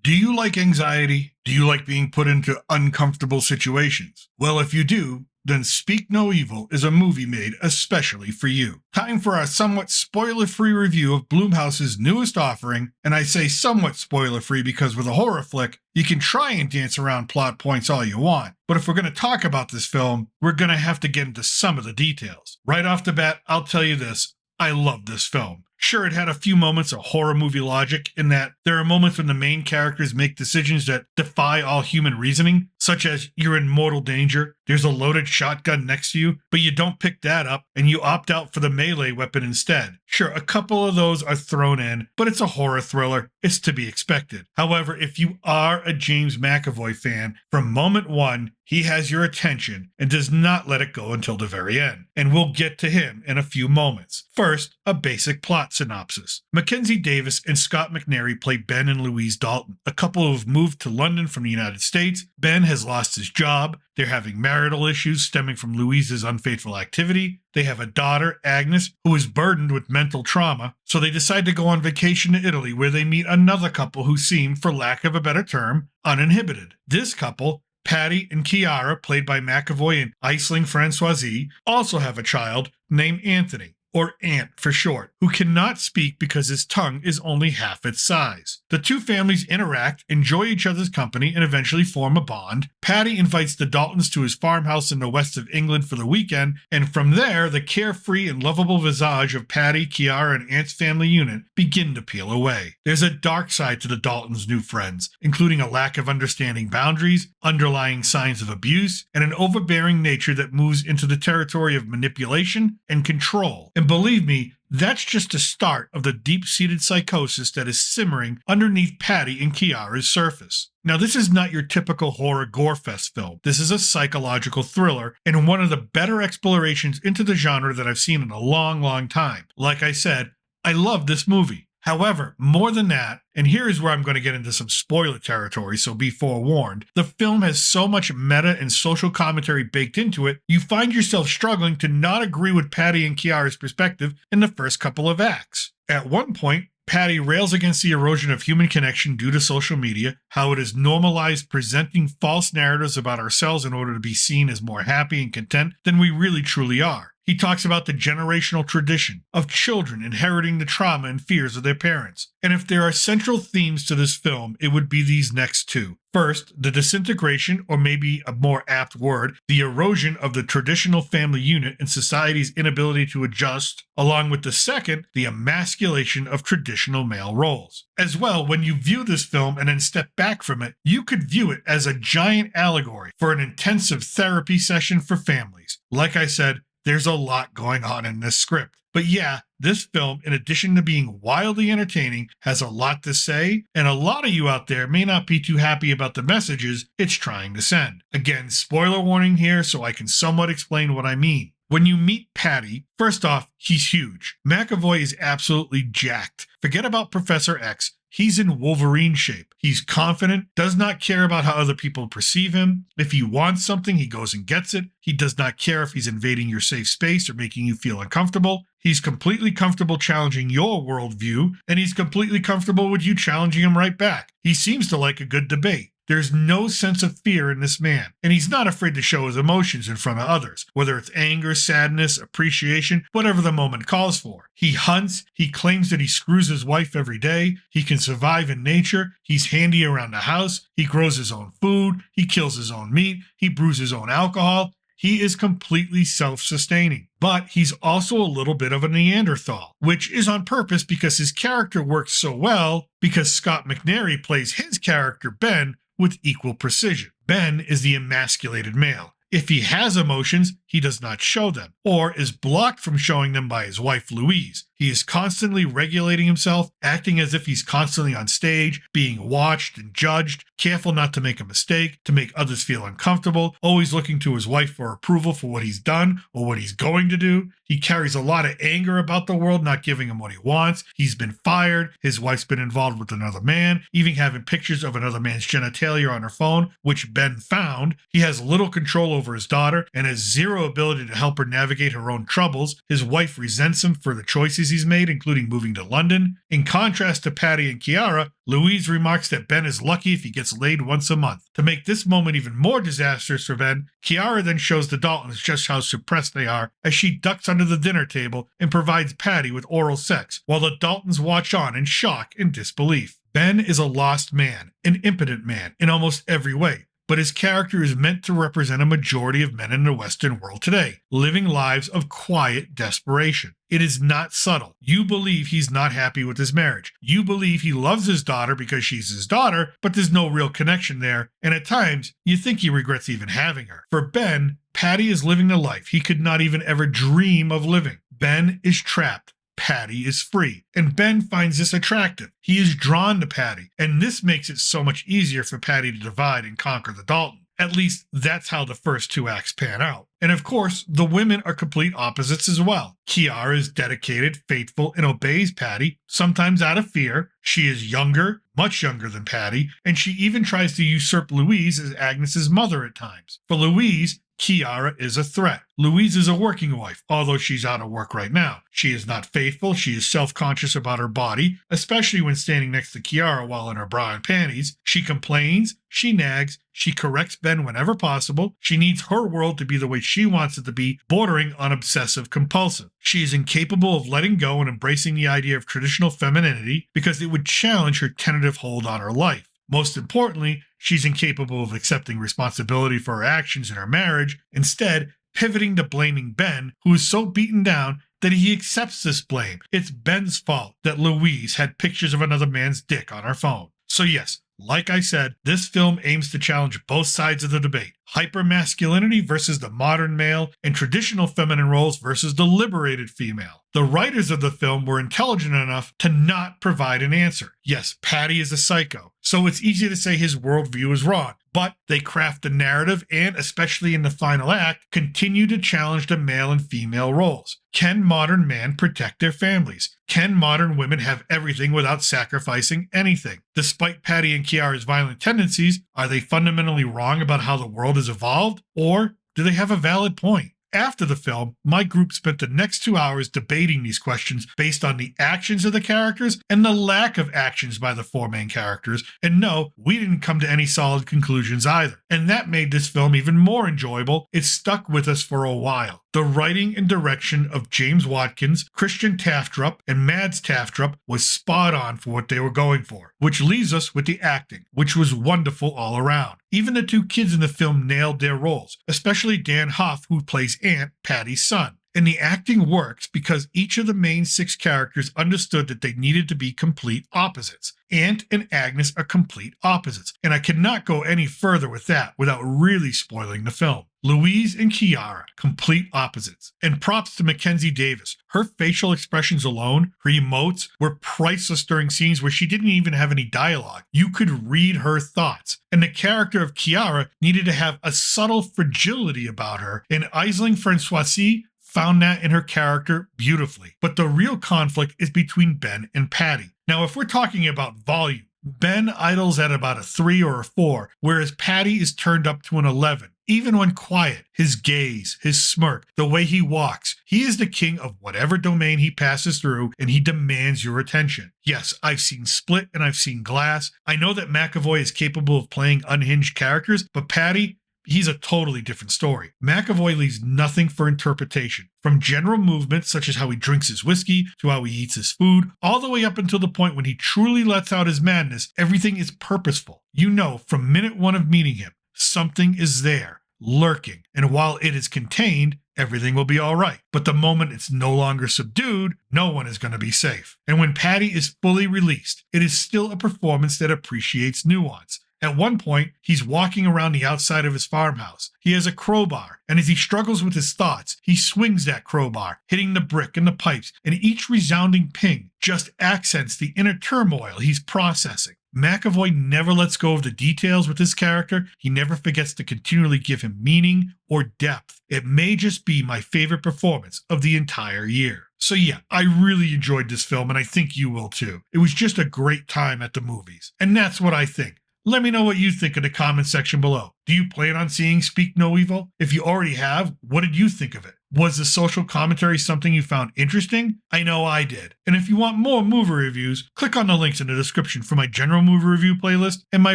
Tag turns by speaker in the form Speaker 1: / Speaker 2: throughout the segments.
Speaker 1: Do you like anxiety? Do you like being put into uncomfortable situations? Well, if you do, then Speak No Evil is a movie made especially for you. Time for our somewhat spoiler-free review of Blumhouse's newest offering, and I say somewhat spoiler-free because with a horror flick, you can try and dance around plot points all you want, but if we're going to talk about this film, we're going to have to get into some of the details. Right off the bat, I'll tell you this, I love this film. Sure, it had a few moments of horror movie logic in that there are moments when the main characters make decisions that defy all human reasoning, such as you're in mortal danger, there's a loaded shotgun next to you, but you don't pick that up and you opt out for the melee weapon instead. Sure, a couple of those are thrown in, but it's a horror thriller. It's to be expected. However, if you are a James McAvoy fan, from moment one, he has your attention and does not let it go until the very end. And we'll get to him in a few moments. First, a basic plot synopsis. Mackenzie Davis and Scott McNairy play Ben and Louise Dalton, a couple who have moved to London from the United States. Ben has lost his job. They're having marital issues stemming from Louise's unfaithful activity. They have a daughter, Agnes, who is burdened with mental trauma, so they decide to go on vacation to Italy where they meet another couple who seem, for lack of a better term, uninhibited. This couple, Patty and Kiara, played by McAvoy and Aisling Francoisi, also have a child named Anthony, or Ant for short, who cannot speak because his tongue is only half its size. The two families interact, enjoy each other's company, and eventually form a bond. Patty invites the Daltons to his farmhouse in the west of England for the weekend, and from there, the carefree and lovable visage of Patty, Kiara, and Ant's family unit begin to peel away. There's a dark side to the Daltons' new friends, including a lack of understanding boundaries, underlying signs of abuse, and an overbearing nature that moves into the territory of manipulation and control. And believe me, that's just the start of the deep-seated psychosis that is simmering underneath Patty and Kiara's surface. Now, this is not your typical horror gore-fest film. This is a psychological thriller and one of the better explorations into the genre that I've seen in a long, long time. Like I said, I love this movie. However, more than that, and here is where I'm going to get into some spoiler territory, so be forewarned, the film has so much meta and social commentary baked into it, you find yourself struggling to not agree with Patty and Kiara's perspective in the first couple of acts. At one point, Patty rails against the erosion of human connection due to social media, how it has normalized presenting false narratives about ourselves in order to be seen as more happy and content than we really truly are. He talks about the generational tradition of children inheriting the trauma and fears of their parents. And if there are central themes to this film, it would be these next two. First, the disintegration, or maybe a more apt word, the erosion of the traditional family unit and society's inability to adjust, along with the second, the emasculation of traditional male roles. As well, when you view this film and then step back from it, you could view it as a giant allegory for an intensive therapy session for families. Like I said, there's a lot going on in this script. But yeah, this film, in addition to being wildly entertaining, has a lot to say, and a lot of you out there may not be too happy about the messages it's trying to send. Again, spoiler warning here so I can somewhat explain what I mean. When you meet Patty, first off, he's huge. McAvoy is absolutely jacked. Forget about Professor X. He's in Wolverine shape. He's confident, does not care about how other people perceive him. If he wants something, he goes and gets it. He does not care if he's invading your safe space or making you feel uncomfortable. He's completely comfortable challenging your worldview, and he's completely comfortable with you challenging him right back. He seems to like a good debate. There's no sense of fear in this man, and he's not afraid to show his emotions in front of others, whether it's anger, sadness, appreciation, whatever the moment calls for. He hunts, he claims that he screws his wife every day, he can survive in nature, he's handy around the house, he grows his own food, he kills his own meat, he brews his own alcohol. He is completely self-sustaining, but he's also a little bit of a Neanderthal, which is on purpose because his character works so well because Scott McNairy plays his character Ben with equal precision. Ben is the emasculated male. If he has emotions, he does not show them, or is blocked from showing them by his wife Louise. He is constantly regulating himself, acting as if he's constantly on stage, being watched and judged, careful not to make a mistake, to make others feel uncomfortable, always looking to his wife for approval for what he's done or what he's going to do. He carries a lot of anger about the world not giving him what he wants. He's been fired. His wife's been involved with another man, even having pictures of another man's genitalia on her phone, which Ben found. He has little control over his daughter and has zero ability to help her navigate her own troubles. His wife resents him for the choices choices he's made, including moving to London. In contrast to Patty and Kiara, Louise remarks that Ben is lucky if he gets laid once a month. To make this moment even more disastrous for Ben, Kiara then shows the Daltons just how suppressed they are as she ducks under the dinner table and provides Patty with oral sex, while the Daltons watch on in shock and disbelief. Ben is a lost man, an impotent man in almost every way, but his character is meant to represent a majority of men in the Western world today, living lives of quiet desperation. It is not subtle. You believe he's not happy with his marriage. You believe he loves his daughter because she's his daughter, but there's no real connection there, and at times, you think he regrets even having her. For Ben, Patty is living the life he could not even ever dream of living. Ben is trapped. Patty is free, and Ben finds this attractive. He is drawn to Patty, and this makes it so much easier for Patty to divide and conquer the Dalton. At least, that's how the first two acts pan out. And of course, the women are complete opposites as well. Kiara is dedicated, faithful, and obeys Patty, sometimes out of fear. She is younger, much younger than Patty, and she even tries to usurp Louise as Agnes's mother at times. For Louise, Kiara is a threat. Louise is a working wife, although she's out of work right now. She is not faithful, she is self-conscious about her body, especially when standing next to Kiara while in her bra and panties. She complains, she nags, she corrects Ben whenever possible. She needs her world to be the way she wants it to be, bordering on obsessive-compulsive. She is incapable of letting go and embracing the idea of traditional femininity because it would challenge her tentative hold on her life. Most importantly, she's incapable of accepting responsibility for her actions in her marriage, instead pivoting to blaming Ben, who is so beaten down that he accepts this blame. It's Ben's fault that Louise had pictures of another man's dick on her phone. So yes, like I said, this film aims to challenge both sides of the debate. Hypermasculinity versus the modern male, and traditional feminine roles versus the liberated female. The writers of the film were intelligent enough to not provide an answer. Yes, Patty is a psycho, so it's easy to say his worldview is wrong, but they craft the narrative and, especially in the final act, continue to challenge the male and female roles. Can modern men protect their families? Can modern women have everything without sacrificing anything? Despite Patty and Kiara's violent tendencies, are they fundamentally wrong about how the world has evolved? Or do they have a valid point? After the film, my group spent the next 2 hours debating these questions based on the actions of the characters and the lack of actions by the four main characters, and no, we didn't come to any solid conclusions either. And that made this film even more enjoyable. It stuck with us for a while. The writing and direction of James Watkins, Christian Taftrup, and Mads Taftrup was spot on for what they were going for, which leaves us with the acting, which was wonderful all around. Even the two kids in the film nailed their roles, especially Dan Huff, who plays Ant, Patty's son. And the acting works because each of the main six characters understood that they needed to be complete opposites. Ant and Agnes are complete opposites, and I cannot go any further with that without really spoiling the film. Louise and Kiara, complete opposites. And props to Mackenzie Davis. Her facial expressions alone, her emotes, were priceless during scenes where she didn't even have any dialogue. You could read her thoughts. And the character of Kiara needed to have a subtle fragility about her, and Aisling Francoisi found that in her character beautifully. But the real conflict is between Ben and Patty. Now, if we're talking about volume, Ben idles at about a 3 or a 4, whereas Patty is turned up to an 11. Even when quiet, his gaze, his smirk, the way he walks, he is the king of whatever domain he passes through, and he demands your attention. Yes, I've seen Split and I've seen Glass. I know that McAvoy is capable of playing unhinged characters, but Patty, he's a totally different story. McAvoy leaves nothing for interpretation. From general movements, such as how he drinks his whiskey, to how he eats his food, all the way up until the point when he truly lets out his madness, everything is purposeful. You know, from minute one of meeting him, something is there, lurking, and while it is contained, everything will be all right. But the moment it's no longer subdued, no one is going to be safe. And when Patty is fully released, it is still a performance that appreciates nuance. At one point, he's walking around the outside of his farmhouse. He has a crowbar, and as he struggles with his thoughts, he swings that crowbar, hitting the brick and the pipes, and each resounding ping just accents the inner turmoil he's processing. McAvoy never lets go of the details with his character. He never forgets to continually give him meaning or depth. It may just be my favorite performance of the entire year. So yeah, I really enjoyed this film, and I think you will too. It was just a great time at the movies. And that's what I think. Let me know what you think in the comment section below. Do you plan on seeing Speak No Evil? If you already have, what did you think of it? Was the social commentary something you found interesting? I know I did. And if you want more movie reviews, click on the links in the description for my general movie review playlist and my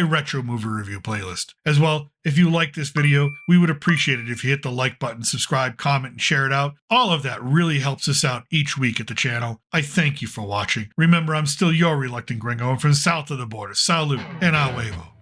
Speaker 1: retro movie review playlist. As well, if you like this video, we would appreciate it if you hit the like button, subscribe, comment, and share it out. All of that really helps us out each week at the channel. I thank you for watching. Remember, I'm still your Reluctant Gringo, and from south of the border, salute and a huevo.